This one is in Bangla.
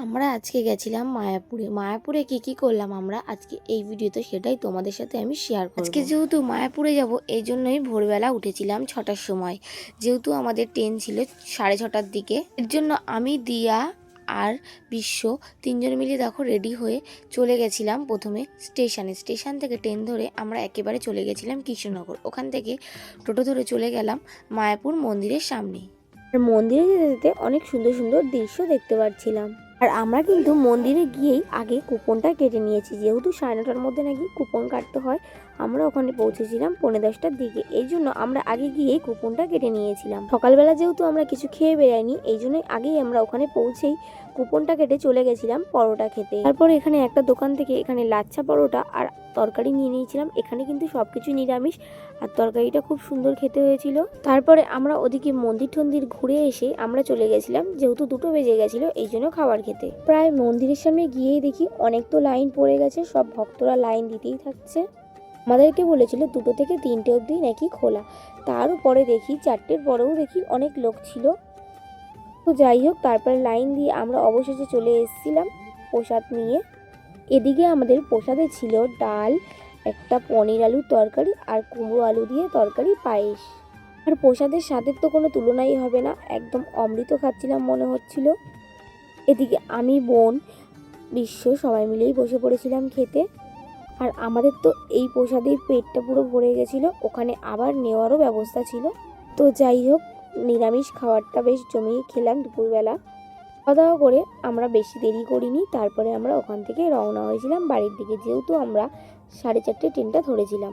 আমরা আজকে গেছিলাম মায়াপুরে। মায়াপুরে কি করলাম আমরা আজকে এই ভিডিওতে সেটাই তোমাদের সাথে আমি শেয়ার করব। আজকে যেহেতু মায়াপুরে যাব এই জন্যই ভোরবেলা উঠেছিলাম 6টার সময়, যেহেতু আমাদের ট্রেন ছিল 6:30টার দিকে। এর জন্য আমি, দিয়া আর বিশ্ব তিনজন মিলে দেখো রেডি হয়ে চলে গেছিলাম প্রথমে স্টেশন থেকে ট্রেন ধরে আমরা একেবারে চলে গেছিলাম কৃষ্ণনগর। ওখান থেকে টোটো ধরে চলে গেলাম মায়াপুর মন্দিরের সামনে। আর মন্দিরে যেতে যেতে অনেক সুন্দর সুন্দর দৃশ্য দেখতে পাচ্ছিলাম। আর আমরা কিন্তু মন্দিরে গিয়েই আগে কুপনটা কেটে নিয়েছি, যেহেতু 9:30টার মধ্যে নাকি কুপন কাটতে হয়। আমরা ওখানে পৌঁছেছিলাম 10:45টার দিকে, এই জন্য আমরা আগে গিয়েই কুপনটা কেটে নিয়েছিলাম। সকালবেলা যেহেতু আমরা কিছু খেয়ে বেরাইনি, এই জন্যই আগেই আমরা ওখানে পৌঁছেই কুপনটা কেটে চলে গেছিলাম পরোটা খেতে। তারপর এখানে একটা দোকান থেকে এখানে লাচ্ছা পরোটা আর তরকারি নিয়ে নিয়েছিলাম। এখানে কিন্তু সবকিছু নিরামিষ, আর তরকারিটা খুব সুন্দর খেতে হয়েছিল। তারপরে আমরা ওদিকে মন্দির টন্দির ঘুরে এসে আমরা চলে গেছিলাম, যেহেতু 2টো বেজে গেছিল এই জন্য খাবার খেতে। প্রায় মন্দিরের সামনে গিয়েই দেখি অনেক তো লাইন পড়ে গেছে, সব ভক্তরা লাইন দিতেই থাকছে। আমাদেরকে বলেছিল 2টো থেকে 3টে অবধি নাকি খোলা, তার উপরে দেখি 4টের পরেও দেখি অনেক লোক ছিল। তো যাই হোক, তারপরে লাইন দিয়ে আমরা অবশেষে চলে এসেছিলাম প্রসাদ নিয়ে। এদিকে আমাদের প্রসাদে ছিল ডাল, একটা পনির আলুর তরকারি আর কুমড়ো আলু দিয়ে তরকারি, পায়েস। আর প্রসাদের স্বাদের তো কোনো তুলনাই হবে না, একদম অমৃত খাচ্ছিলাম মনে হচ্ছিল। এদিকে আমি, বোন, বিশ্ব সবাই মিলেই বসে পড়েছিলাম খেতে। আর আমাদের তো এই প্রসাদের পেটটা পুরো ভরে গেছিলো, ওখানে আবার নেওয়ারও ব্যবস্থা ছিল। তো যাই হোক, নিরামিষ খাবারটা বেশ জমিয়ে খেলাম দুপুরবেলা। খাওয়া দাওয়া করে আমরা বেশি দেরি করিনি, তারপরে আমরা ওখান থেকে রওনা হয়েছিলাম বাড়ির দিকে, যেহেতু আমরা 4:30টে ট্রেনটা ধরেছিলাম।